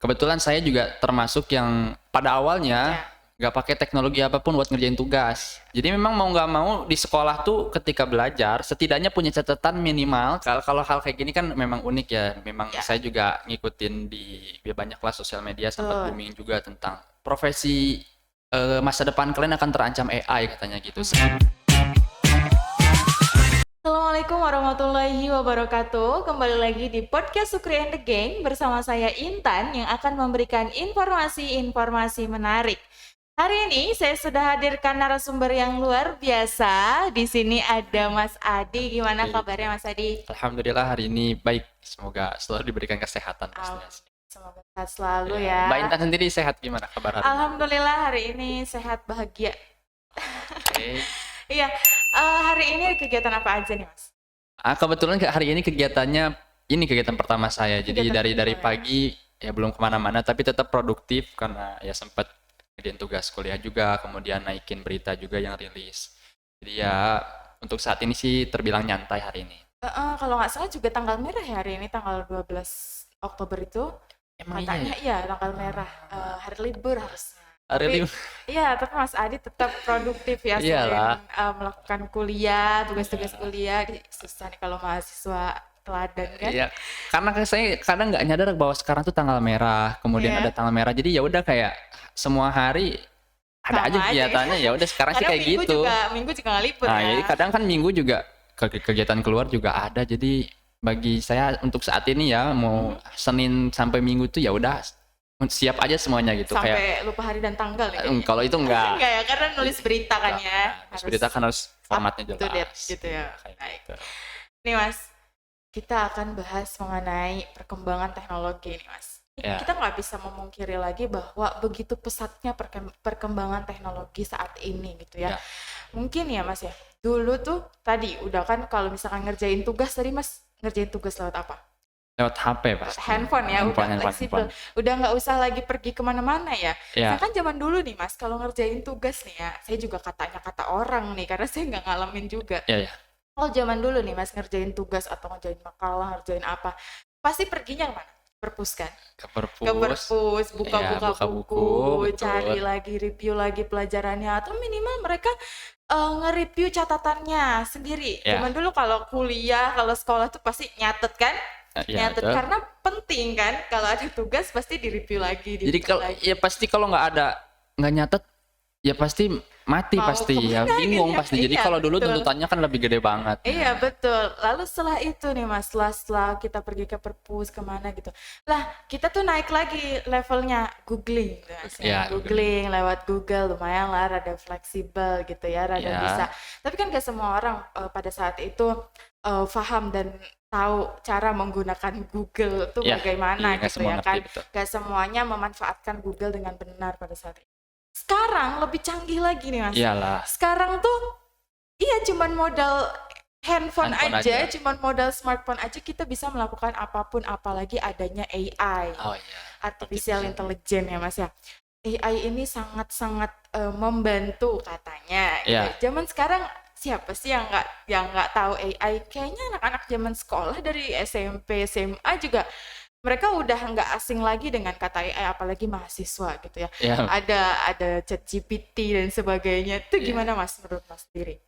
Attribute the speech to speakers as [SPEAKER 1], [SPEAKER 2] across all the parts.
[SPEAKER 1] Kebetulan saya juga termasuk yang pada awalnya nggak pakai teknologi apapun buat ngerjain tugas. Jadi memang mau nggak mau di sekolah tuh ketika belajar setidaknya punya catatan minimal. Kalau hal kayak gini kan memang unik ya. Memang
[SPEAKER 2] Ya,
[SPEAKER 1] saya juga ngikutin di ya banyaklah sosial media sempat
[SPEAKER 2] betul.
[SPEAKER 1] booming juga tentang profesi masa depan kalian akan terancam AI katanya gitu.
[SPEAKER 2] Assalamualaikum warahmatullahi wabarakatuh. Kembali lagi di podcast Sukri and the Gang bersama saya Intan yang akan memberikan informasi-informasi menarik. Hari ini saya sudah hadirkan narasumber yang luar biasa. Di sini ada Mas Adi. Gimana
[SPEAKER 1] Baik.
[SPEAKER 2] kabarnya Mas Adi?
[SPEAKER 1] Alhamdulillah hari ini baik. Semoga selalu diberikan kesehatan pastinya.
[SPEAKER 2] Semoga sehat selalu
[SPEAKER 1] Ya.
[SPEAKER 2] ya.
[SPEAKER 1] Mbak Intan sendiri sehat gimana kabar hari ini?
[SPEAKER 2] Alhamdulillah hari ini sehat bahagia.
[SPEAKER 1] Oke.
[SPEAKER 2] Iya, hari ini ada kegiatan apa aja nih Mas?
[SPEAKER 1] Kebetulan hari ini kegiatannya ini kegiatan pertama saya. Jadi
[SPEAKER 2] Kegiatan
[SPEAKER 1] dari
[SPEAKER 2] pertama ya.
[SPEAKER 1] pagi ya belum kemana-mana tapi tetap produktif karena ya sempat kerjain tugas kuliah juga, kemudian naikin berita juga yang rilis. Jadi ya untuk saat ini sih terbilang nyantai hari ini.
[SPEAKER 2] Kalau nggak salah juga tanggal merah ya hari ini, tanggal 12 Oktober itu.
[SPEAKER 1] Emang
[SPEAKER 2] Katanya
[SPEAKER 1] iya
[SPEAKER 2] iya tanggal merah, hari libur harusnya.
[SPEAKER 1] hari
[SPEAKER 2] Tapi
[SPEAKER 1] libur.
[SPEAKER 2] iya, tapi Mas Adi tetap produktif ya
[SPEAKER 1] Iyalah.
[SPEAKER 2] selain melakukan kuliah, tugas-tugas kuliah. Susah nih kalau mahasiswa teladan kan?
[SPEAKER 1] Iya, karena saya kadang nggak nyadar bahwa sekarang tuh tanggal merah, kemudian
[SPEAKER 2] Iya.
[SPEAKER 1] ada tanggal merah. Jadi ya udah kayak semua hari ada
[SPEAKER 2] Sama
[SPEAKER 1] aja
[SPEAKER 2] aja ya.
[SPEAKER 1] kegiatannya. Ya udah sekarang sih
[SPEAKER 2] Kadang
[SPEAKER 1] kayak
[SPEAKER 2] minggu
[SPEAKER 1] gitu.
[SPEAKER 2] juga nggak libur
[SPEAKER 1] Nah,
[SPEAKER 2] ya.
[SPEAKER 1] jadi kadang kan minggu juga kegiatan keluar juga ada. Jadi bagi saya untuk saat ini ya mau Senin sampai Minggu tuh ya udah siap aja semuanya gitu. Kayak
[SPEAKER 2] Sampai lupa hari dan tanggal ya kayaknya.
[SPEAKER 1] kalau itu enggak.
[SPEAKER 2] Enggak ya, karena nulis berita kan ya.
[SPEAKER 1] Terus berita kan harus formatnya
[SPEAKER 2] up to date
[SPEAKER 1] jelas.
[SPEAKER 2] gitu ya.
[SPEAKER 1] Kayak
[SPEAKER 2] Baik.
[SPEAKER 1] gitu.
[SPEAKER 2] Nih Mas, kita akan bahas mengenai perkembangan teknologi nih Mas.
[SPEAKER 1] Ya.
[SPEAKER 2] Kita nggak bisa memungkiri lagi bahwa begitu pesatnya perkembangan teknologi saat ini gitu ya.
[SPEAKER 1] Ya.
[SPEAKER 2] Mungkin ya Mas ya, dulu tuh tadi udah kan kalau misalkan ngerjain tugas tadi Mas, ngerjain tugas lewat apa?
[SPEAKER 1] Lewat HP pasti.
[SPEAKER 2] Handphone ya, udah fleksibel. Udah nggak usah lagi pergi kemana-mana ya.
[SPEAKER 1] Ya.
[SPEAKER 2] Kan zaman dulu nih Mas, kalau ngerjain tugas nih ya, saya juga kata orang nih, karena saya nggak ngalamin juga.
[SPEAKER 1] Ya.
[SPEAKER 2] Kalau zaman dulu nih Mas ngerjain tugas atau ngerjain makalah, ngerjain apa, pasti perginya kemana? Perpus kan?
[SPEAKER 1] Ke perpus.
[SPEAKER 2] Ke perpus, buka-buka
[SPEAKER 1] buka
[SPEAKER 2] buku,
[SPEAKER 1] betul.
[SPEAKER 2] cari lagi, review lagi pelajarannya, atau minimal mereka nge-review catatannya sendiri.
[SPEAKER 1] Ya.
[SPEAKER 2] Zaman dulu kalau kuliah, kalau sekolah tuh pasti nyatet kan?
[SPEAKER 1] Ya,
[SPEAKER 2] Nyatet
[SPEAKER 1] betul.
[SPEAKER 2] karena penting kan, kalau ada tugas pasti di-review lagi.
[SPEAKER 1] Jadi kalau ya pasti kalau nggak nyatet ya pasti mati
[SPEAKER 2] Mau
[SPEAKER 1] pasti ya
[SPEAKER 2] kemana
[SPEAKER 1] bingung
[SPEAKER 2] gitu ya?
[SPEAKER 1] pasti. Jadi
[SPEAKER 2] Iya,
[SPEAKER 1] kalau dulu
[SPEAKER 2] betul.
[SPEAKER 1] tuntutannya kan lebih gede banget.
[SPEAKER 2] Iya betul. Lalu setelah itu nih Mas, setelah kita pergi ke perpus kemana gitu, lah kita tuh naik lagi levelnya googling, Mas,
[SPEAKER 1] Ya,
[SPEAKER 2] googling lewat Google lumayan lah, rada fleksibel gitu ya, rada
[SPEAKER 1] Ya.
[SPEAKER 2] bisa. Tapi kan gak semua orang pada saat itu paham dan tahu cara menggunakan Google tuh
[SPEAKER 1] Ya,
[SPEAKER 2] bagaimana
[SPEAKER 1] nggak
[SPEAKER 2] gitu
[SPEAKER 1] semua
[SPEAKER 2] ya
[SPEAKER 1] ngerti,
[SPEAKER 2] kan.
[SPEAKER 1] betul.
[SPEAKER 2] Gak semuanya memanfaatkan Google dengan benar pada saat itu. Sekarang lebih canggih lagi nih Mas.
[SPEAKER 1] Iyalah.
[SPEAKER 2] Sekarang tuh iya cuman modal handphone aja, cuman modal smartphone aja kita bisa melakukan apapun, apalagi adanya AI,
[SPEAKER 1] Oh iya.
[SPEAKER 2] artificial intelligence ya Mas ya. AI ini sangat-sangat membantu katanya.
[SPEAKER 1] Ya.
[SPEAKER 2] Zaman sekarang siapa sih yang nggak tahu AI? Kayaknya anak-anak zaman sekolah dari SMP, SMA juga mereka udah nggak asing lagi dengan kata AI, apalagi mahasiswa gitu ya.
[SPEAKER 1] Ya.
[SPEAKER 2] Ada ChatGPT dan sebagainya. Itu gimana Mas menurut Mas sendiri?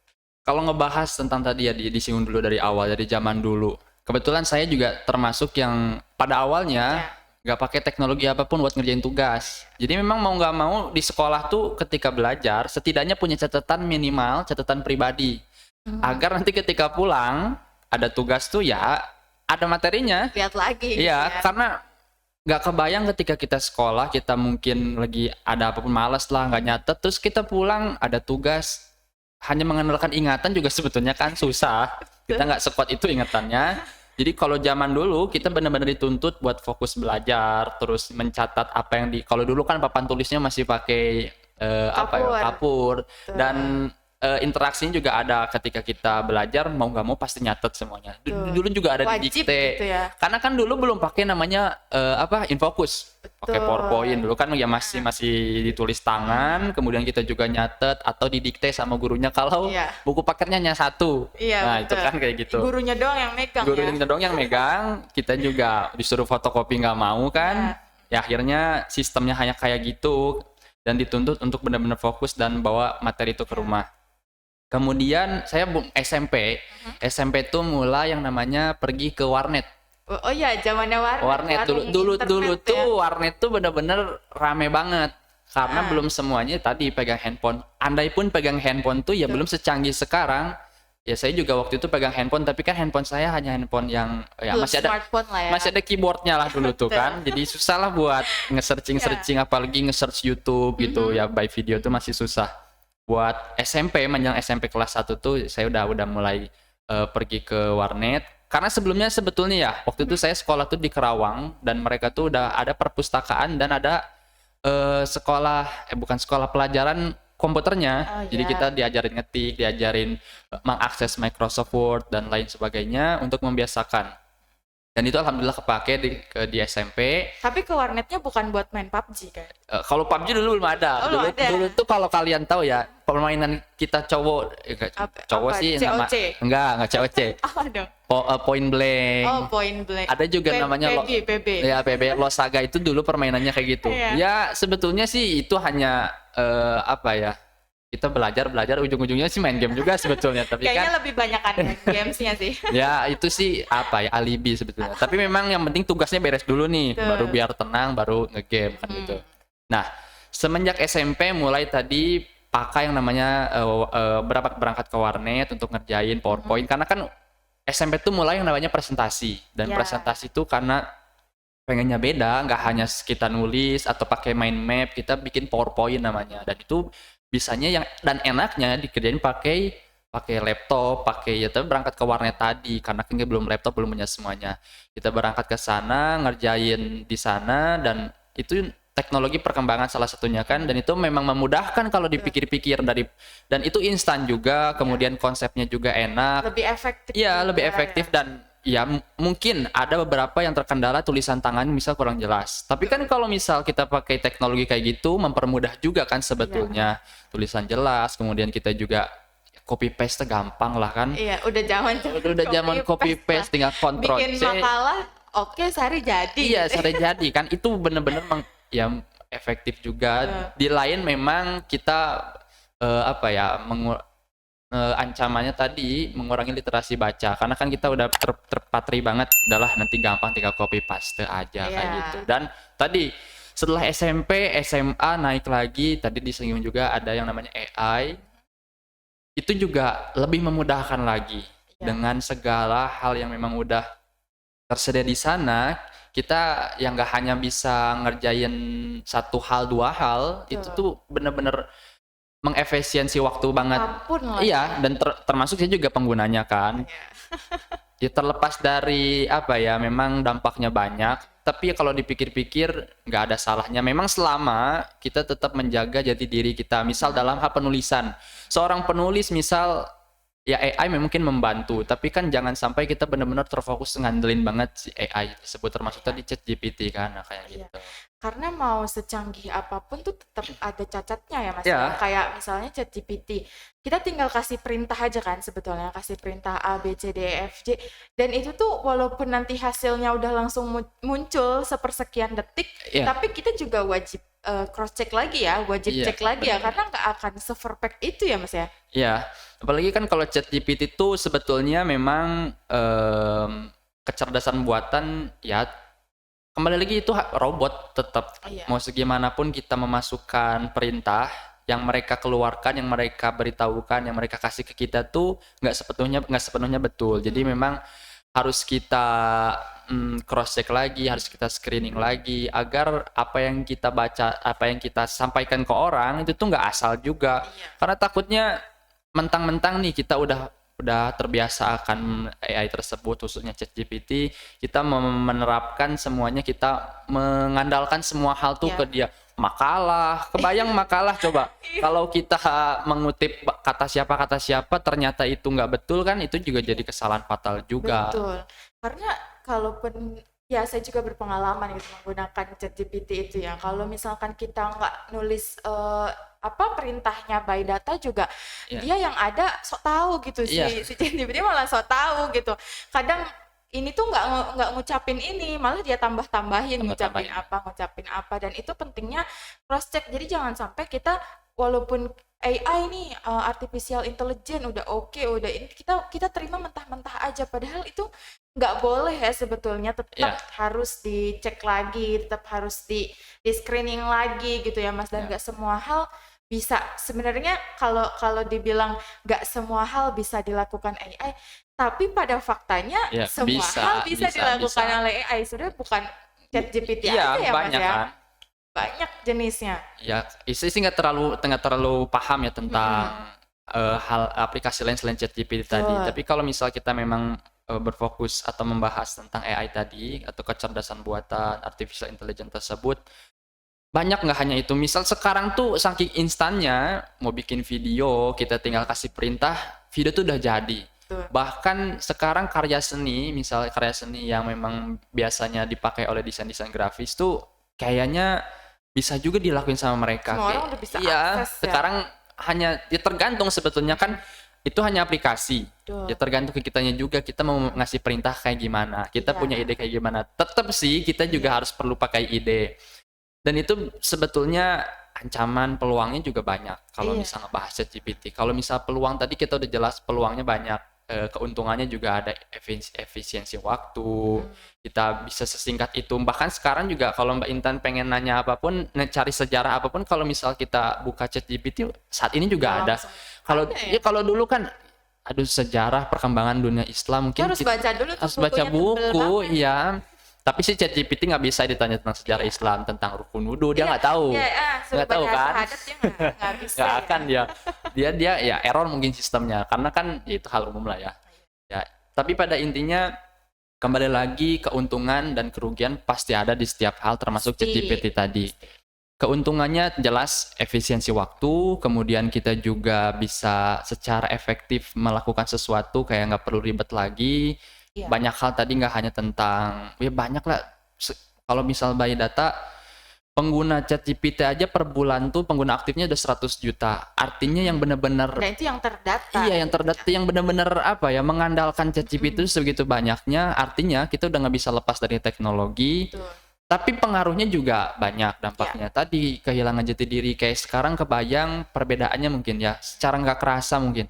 [SPEAKER 1] Kalau ngebahas tentang tadi ya disinggung dulu dari awal, dari zaman dulu. Kebetulan saya juga termasuk yang pada awalnya nggak pakai teknologi apapun buat ngerjain tugas. Jadi memang mau nggak mau di sekolah tuh ketika belajar setidaknya punya catatan minimal, catatan pribadi. Agar nanti ketika pulang ada tugas tuh ya ada materinya.
[SPEAKER 2] Lihat lagi.
[SPEAKER 1] Iya,
[SPEAKER 2] gitu ya.
[SPEAKER 1] karena nggak kebayang ketika kita sekolah, kita mungkin lagi ada apapun malas lah, nggak nyatet, terus kita pulang ada tugas, hanya mengandalkan ingatan juga sebetulnya kan susah. Kita nggak sekuat itu ingatannya. Jadi kalau zaman dulu kita benar-benar dituntut buat fokus belajar, terus mencatat apa yang kalau dulu kan papan tulisnya masih pakai kapur. Dan interaksinya juga ada ketika kita belajar, mau nggak mau pasti nyatet semuanya. Dulu juga ada di
[SPEAKER 2] Wajib
[SPEAKER 1] dikte.
[SPEAKER 2] gitu ya.
[SPEAKER 1] Karena kan dulu belum pakai namanya Infocus. Pakai PowerPoint dulu kan ya masih ditulis tangan, kemudian kita juga nyatet atau didikte sama gurunya kalau buku paketnya hanya satu.
[SPEAKER 2] Iya,
[SPEAKER 1] nah,
[SPEAKER 2] betul.
[SPEAKER 1] itu kan kayak gitu.
[SPEAKER 2] Gurunya doang yang megang.
[SPEAKER 1] Gurunya doang yang megang, kita juga disuruh fotokopi nggak mau kan. Ya akhirnya sistemnya hanya kayak gitu dan dituntut untuk benar-benar fokus dan bawa materi itu ke rumah. Kemudian saya SMP tuh mulai yang namanya pergi ke warnet.
[SPEAKER 2] Oh iya, zamannya warnet.
[SPEAKER 1] Warnet dulu
[SPEAKER 2] internet
[SPEAKER 1] tuh
[SPEAKER 2] ya.
[SPEAKER 1] warnet tuh bener-bener rame banget karena belum semuanya tadi pegang handphone. Andai pun pegang handphone tuh ya belum secanggih sekarang. Ya saya juga waktu itu pegang handphone, tapi kan handphone saya hanya handphone yang ya
[SPEAKER 2] Belum
[SPEAKER 1] masih ada
[SPEAKER 2] smartphone lah ya.
[SPEAKER 1] masih ada keyboardnya lah dulu tuh kan. Jadi susah lah buat nge-searching apalagi nge-search YouTube gitu ya, by video tuh masih susah. Buat SMP menjelang SMP kelas 1 tuh saya udah mulai pergi ke warnet. Karena sebelumnya sebetulnya ya, waktu itu saya sekolah tuh di Kerawang dan mereka tuh udah ada perpustakaan dan ada bukan sekolah, pelajaran komputernya. Jadi kita diajarin ngetik, diajarin mengakses Microsoft Word dan lain sebagainya untuk membiasakan. Dan itu alhamdulillah kepake di SMP.
[SPEAKER 2] Tapi ke warnetnya bukan buat main PUBG kan?
[SPEAKER 1] Kalau PUBG dulu belum ada. Dulu tuh kalau kalian tahu ya, permainan kita cowok, cowok sih
[SPEAKER 2] COC?
[SPEAKER 1] enggak COC.
[SPEAKER 2] Apa dong?
[SPEAKER 1] Point Blank.
[SPEAKER 2] Oh, Point Blank.
[SPEAKER 1] Ada juga namanya
[SPEAKER 2] PB.
[SPEAKER 1] Ya, PB Losaga itu dulu permainannya kayak gitu. Ya sebetulnya sih itu hanya apa ya? Kita belajar ujung-ujungnya sih main game juga sebetulnya, tapi
[SPEAKER 2] kayaknya
[SPEAKER 1] kan
[SPEAKER 2] lebih banyak kan gamesnya sih.
[SPEAKER 1] ya itu sih apa ya, alibi sebetulnya. Tapi memang yang penting tugasnya beres dulu nih, baru biar tenang, baru ngegame kan gitu. Nah, semenjak SMP mulai tadi pakai yang namanya berangkat ke warnet untuk ngerjain PowerPoint, karena kan SMP tuh mulai yang namanya presentasi, dan presentasi itu karena pengennya beda, nggak hanya kita nulis atau pakai mind map, kita bikin PowerPoint namanya, dan itu bisanya dan enaknya dikerjain pakai laptop, tapi berangkat ke warnet tadi karena kan belum laptop, belum punya semuanya. Kita berangkat ke sana, ngerjain di sana, dan itu teknologi perkembangan salah satunya kan, dan itu memang memudahkan kalau dipikir-pikir dan itu instan juga, kemudian konsepnya juga enak.
[SPEAKER 2] Lebih efektif.
[SPEAKER 1] Iya, lebih efektif dan ya mungkin ada beberapa yang terkendala tulisan tangan misal kurang jelas. Tapi kan kalau misal kita pakai teknologi kayak gitu mempermudah juga kan sebetulnya. Tulisan jelas, kemudian kita juga copy paste gampang lah kan.
[SPEAKER 2] Iya, udah zaman
[SPEAKER 1] copy paste tinggal kontrol
[SPEAKER 2] bikin
[SPEAKER 1] C.
[SPEAKER 2] makalah, oke, sehari jadi.
[SPEAKER 1] Iya, sehari jadi kan, itu bener-bener ya efektif juga. Di lain memang kita apa ya, ancamannya tadi mengurangi literasi baca, karena kan kita udah terpatri banget, adalah nanti gampang tinggal copy paste aja kayak gitu. Dan tadi setelah SMP, SMA naik lagi, tadi disinggung juga ada yang namanya AI, itu juga lebih memudahkan lagi dengan segala hal yang memang udah tersedia di sana. Kita yang nggak hanya bisa ngerjain satu hal, dua hal, itu tuh bener-bener mengefisiensi waktu banget. Iya, dan termasuk saya juga penggunanya kan. Ya terlepas dari apa ya, memang dampaknya banyak, tapi kalau dipikir-pikir nggak ada salahnya. Memang selama kita tetap menjaga jati diri kita. Misal dalam hal penulisan, seorang penulis misal ya AI mungkin membantu, tapi kan jangan sampai kita benar-benar terfokus ngandelin banget si AI tersebut, termasuk tadi ChatGPT kan, kayak gitu.
[SPEAKER 2] Karena mau secanggih apapun tuh tetap ada cacatnya ya Mas. Kayak misalnya ChatGPT, kita tinggal kasih perintah aja kan sebetulnya, kasih perintah A, B, C, D, E, F, G, dan itu tuh walaupun nanti hasilnya udah langsung muncul sepersekian detik, tapi kita juga wajib cross check lagi ya, cek lagi ya, karena nggak akan se-perfect itu ya Mas ya. Iya,
[SPEAKER 1] apalagi kan kalau ChatGPT itu sebetulnya memang kecerdasan buatan ya. Kembali lagi itu robot tetap. Mau segimanapun kita memasukkan perintah, yang mereka keluarkan, yang mereka beritahukan, yang mereka kasih ke kita tuh nggak sepenuhnya betul. Jadi memang harus kita cross check lagi, harus kita screening lagi agar apa yang kita baca, apa yang kita sampaikan ke orang itu tuh nggak asal juga. Karena takutnya mentang-mentang nih kita udah terbiasa akan AI tersebut, khususnya ChatGPT, kita menerapkan semuanya, kita mengandalkan semua hal tuh ke dia. Makalah, kebayang makalah coba. Kalau kita mengutip kata siapa ternyata itu nggak betul kan, itu juga jadi kesalahan fatal juga.
[SPEAKER 2] Betul. Karena kalaupun ya saya juga berpengalaman gitu menggunakan ChatGPT itu ya. Kalau misalkan kita nggak nulis perintahnya by data juga, dia yang ada sok tahu gitu, si ChatGPT malah sok tahu gitu. Kadang ini tuh nggak ngucapin ini, malah dia tambah-tambahin
[SPEAKER 1] Tambah-tambahin.
[SPEAKER 2] ngucapin apa, dan itu pentingnya cross check. Jadi jangan sampai kita walaupun AI nih artificial intelligence udah oke, udah ini kita terima mentah-mentah aja, padahal itu nggak boleh ya sebetulnya, tetap
[SPEAKER 1] Ya,
[SPEAKER 2] harus dicek lagi, tetap harus di screening lagi gitu ya Mas, dan
[SPEAKER 1] ya,
[SPEAKER 2] nggak semua hal bisa sebenarnya, kalau kalau dibilang nggak semua hal bisa dilakukan AI, tapi pada faktanya
[SPEAKER 1] ya,
[SPEAKER 2] semua hal
[SPEAKER 1] bisa,
[SPEAKER 2] bisa
[SPEAKER 1] bisa,
[SPEAKER 2] dilakukan
[SPEAKER 1] bisa.
[SPEAKER 2] oleh AI. Sudah bukan ChatGPT aja
[SPEAKER 1] Iya,
[SPEAKER 2] ya Mas
[SPEAKER 1] banyak
[SPEAKER 2] ya,
[SPEAKER 1] kan.
[SPEAKER 2] banyak jenisnya.
[SPEAKER 1] Ya, istri sih nggak terlalu paham ya tentang
[SPEAKER 2] Mm-mm.
[SPEAKER 1] hal aplikasi lain selain ChatGPT tadi.
[SPEAKER 2] Betul.
[SPEAKER 1] Tapi kalau misal kita memang berfokus atau membahas tentang AI tadi atau kecerdasan buatan artificial intelligence tersebut, banyak nggak hanya itu. Misal sekarang tuh saking instannya mau bikin video, kita tinggal kasih perintah, video tuh udah jadi.
[SPEAKER 2] Betul.
[SPEAKER 1] Bahkan sekarang karya seni, misal karya seni yang memang biasanya dipakai oleh desain-desain grafis tuh kayaknya bisa juga dilakuin sama mereka.
[SPEAKER 2] Semua orang
[SPEAKER 1] Kayak
[SPEAKER 2] udah bisa
[SPEAKER 1] iya,
[SPEAKER 2] akses ya.
[SPEAKER 1] sekarang hanya ya tergantung sebetulnya kan itu hanya aplikasi.
[SPEAKER 2] Betul.
[SPEAKER 1] Ya tergantung ke kitanya juga, kita mau ngasih perintah kayak gimana. Kita
[SPEAKER 2] Iya.
[SPEAKER 1] punya ide kayak gimana. Tetap sih kita juga harus perlu pakai ide. Dan itu sebetulnya ancaman peluangnya juga banyak kalau
[SPEAKER 2] Iya.
[SPEAKER 1] misalnya bahas ChatGPT. Kalau misal peluang tadi kita udah jelas peluangnya banyak. Keuntungannya juga ada efisiensi waktu. Kita bisa sesingkat itu. Bahkan sekarang juga kalau Mbak Intan pengen nanya apapun, cari sejarah apapun, kalau misal kita buka ChatGPT saat ini juga ada.
[SPEAKER 2] Langsung
[SPEAKER 1] Kalau
[SPEAKER 2] ada
[SPEAKER 1] ya kalau dulu kan aduh sejarah perkembangan dunia Islam
[SPEAKER 2] Kita
[SPEAKER 1] mungkin
[SPEAKER 2] harus baca dulu tuh
[SPEAKER 1] harus baca
[SPEAKER 2] bukunya, tebel
[SPEAKER 1] buku
[SPEAKER 2] banget.
[SPEAKER 1] ya. Tapi si ChatGPT nggak bisa ditanya tentang sejarah Islam, tentang rukun wudhu, dia nggak tahu.
[SPEAKER 2] Iya, suruh
[SPEAKER 1] Nggak tahu
[SPEAKER 2] baca
[SPEAKER 1] kan?
[SPEAKER 2] syahadat dia nggak bisa
[SPEAKER 1] Nggak
[SPEAKER 2] ya.
[SPEAKER 1] akan dia ya error mungkin sistemnya, karena kan ya itu hal umum lah ya. Ya, tapi pada intinya kembali lagi keuntungan dan kerugian pasti ada di setiap hal, termasuk
[SPEAKER 2] Pasti.
[SPEAKER 1] ChatGPT tadi. Keuntungannya jelas efisiensi waktu, kemudian kita juga bisa secara efektif melakukan sesuatu kayak nggak perlu ribet lagi.
[SPEAKER 2] Iya.
[SPEAKER 1] Banyak hal tadi nggak hanya tentang, ya banyak lah. Kalau misal by data, pengguna ChatGPT aja per bulan tuh pengguna aktifnya udah 100 juta. Artinya yang benar-benar
[SPEAKER 2] Nah itu yang terdata.
[SPEAKER 1] iya, yang terdata, yang benar-benar apa ya, mengandalkan ChatGPT itu segitu banyaknya, artinya kita udah nggak bisa lepas dari teknologi.
[SPEAKER 2] Betul.
[SPEAKER 1] Tapi pengaruhnya juga banyak dampaknya. Tadi kehilangan jati diri, kayak sekarang kebayang perbedaannya mungkin ya, secara nggak kerasa mungkin.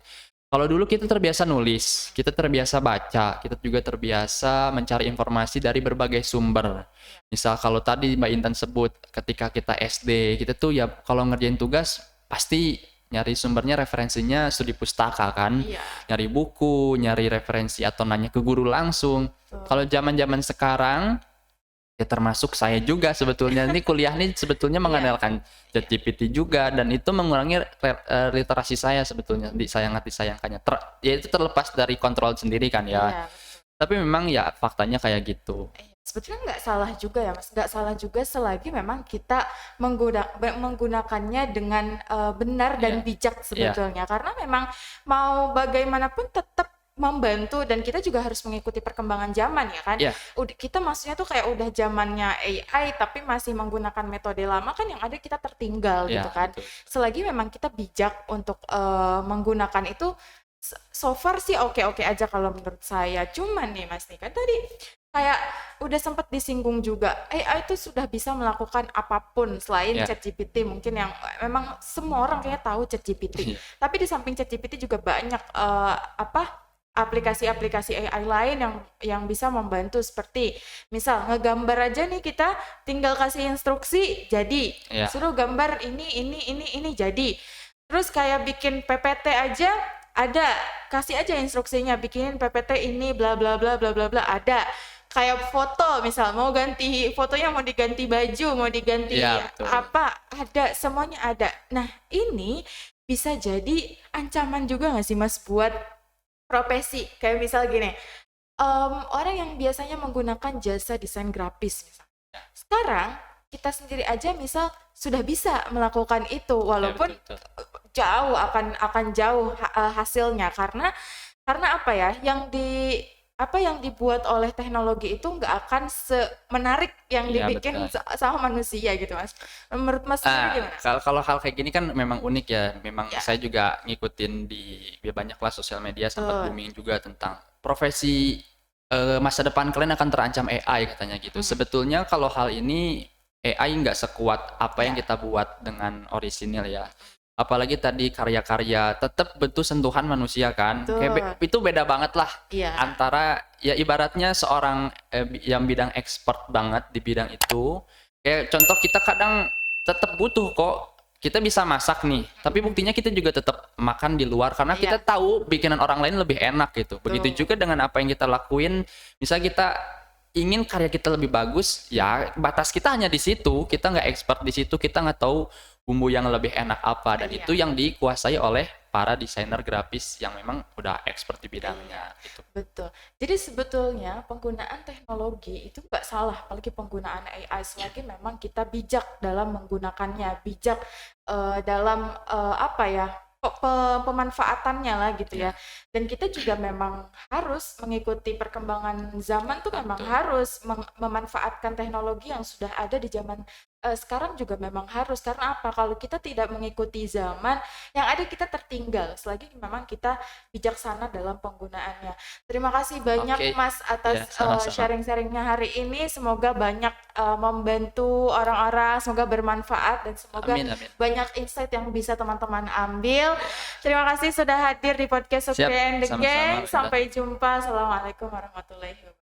[SPEAKER 1] Kalau dulu kita terbiasa nulis, kita terbiasa baca, kita juga terbiasa mencari informasi dari berbagai sumber. Misal kalau tadi Mbak Intan sebut ketika kita SD, kita tuh ya kalau ngerjain tugas pasti nyari sumbernya, referensinya studi pustaka kan.
[SPEAKER 2] Iya.
[SPEAKER 1] Nyari buku, nyari referensi atau nanya ke guru langsung.
[SPEAKER 2] Betul.
[SPEAKER 1] Kalau zaman-zaman sekarang ya termasuk saya juga sebetulnya ini kuliah nih sebetulnya mengandalkan ChatGPT juga, dan itu mengurangi literasi saya sebetulnya, disayangkannya ya itu terlepas dari kontrol sendiri kan ya.
[SPEAKER 2] Iya.
[SPEAKER 1] Tapi memang ya faktanya kayak gitu.
[SPEAKER 2] Sebetulnya nggak salah juga ya Mas, nggak salah juga selagi memang kita menggunakannya dengan benar dan
[SPEAKER 1] Iya.
[SPEAKER 2] bijak sebetulnya. Karena memang mau bagaimanapun tetap membantu, dan kita juga harus mengikuti perkembangan zaman ya kan.
[SPEAKER 1] Iya.
[SPEAKER 2] Kita maksudnya tuh kayak udah zamannya AI tapi masih menggunakan metode lama, kan yang ada kita tertinggal
[SPEAKER 1] Iya,
[SPEAKER 2] gitu kan.
[SPEAKER 1] betul.
[SPEAKER 2] Selagi memang kita bijak untuk menggunakan itu, so far sih oke-oke aja kalau menurut saya. Cuman nih Mas Nika tadi kayak udah sempat disinggung juga, AI itu sudah bisa melakukan apapun selain
[SPEAKER 1] Iya.
[SPEAKER 2] ChatGPT, mungkin yang memang semua orang kayaknya tahu ChatGPT.
[SPEAKER 1] Iya.
[SPEAKER 2] Tapi di samping ChatGPT juga banyak aplikasi-aplikasi AI lain yang bisa membantu, seperti misal ngegambar aja nih, kita tinggal kasih instruksi jadi,
[SPEAKER 1] Iya.
[SPEAKER 2] suruh gambar ini jadi. Terus kayak bikin PPT aja ada, kasih aja instruksinya bikinin PPT ini bla bla bla bla bla bla, ada. Kayak foto misal mau ganti fotonya, mau diganti baju, mau diganti
[SPEAKER 1] Iya, betul.
[SPEAKER 2] apa, ada, semuanya ada. Nah ini bisa jadi ancaman juga nggak sih Mas buat profesi? Kayak misal gini, orang yang biasanya menggunakan jasa desain grafis misal, sekarang kita sendiri aja misal sudah bisa melakukan itu, walaupun
[SPEAKER 1] Ya, betul.
[SPEAKER 2] jauh akan jauh hasilnya, karena apa ya, yang dibuat oleh teknologi itu nggak akan semenarik yang
[SPEAKER 1] Iya,
[SPEAKER 2] dibikin
[SPEAKER 1] betul.
[SPEAKER 2] sama manusia gitu Mas. Menurut Mas sendiri gimana?
[SPEAKER 1] Kalau hal kayak gini kan memang unik ya. Memang
[SPEAKER 2] Ya.
[SPEAKER 1] saya juga ngikutin di ya banyak lah sosial media, sempat
[SPEAKER 2] Betul.
[SPEAKER 1] booming juga tentang profesi masa depan kalian akan terancam AI katanya gitu. Sebetulnya kalau hal ini AI nggak sekuat apa yang kita buat dengan orisinil ya. Apalagi tadi karya-karya tetap butuh sentuhan manusia kan.
[SPEAKER 2] Betul.
[SPEAKER 1] Itu beda banget lah
[SPEAKER 2] Iya.
[SPEAKER 1] antara ya ibaratnya seorang yang bidang expert banget di bidang itu. Kayak contoh kita kadang tetap butuh kok. Kita bisa masak nih, tapi buktinya kita juga tetap makan di luar karena kita tahu bikinan orang lain lebih enak gitu. Begitu juga dengan apa yang kita lakuin. Misal kita ingin karya kita lebih bagus, ya batas kita hanya di situ. Kita nggak expert di situ, kita nggak tahu bumbu yang lebih enak apa, dan itu yang dikuasai oleh para desainer grafis yang memang udah expert di bidangnya gitu.
[SPEAKER 2] Betul. Jadi sebetulnya penggunaan teknologi itu nggak salah, apalagi penggunaan AI selagi memang kita bijak dalam menggunakannya, bijak dalam apa ya pemanfaatannya lah gitu ya. Dan kita juga memang harus mengikuti perkembangan zaman tuh memang harus memanfaatkan teknologi yang sudah ada di zaman sekarang juga memang harus. Karena apa? Kalau kita tidak mengikuti zaman, yang ada kita tertinggal selagi memang kita bijaksana dalam penggunaannya. Terima kasih banyak Mas atas sharing-sharingnya hari ini. Semoga banyak membantu orang-orang, semoga bermanfaat dan semoga banyak insight yang bisa teman-teman ambil. Terima kasih sudah hadir di podcast Sukri and the Gang. Sampai jumpa. Assalamualaikum warahmatullahi wabarakatuh.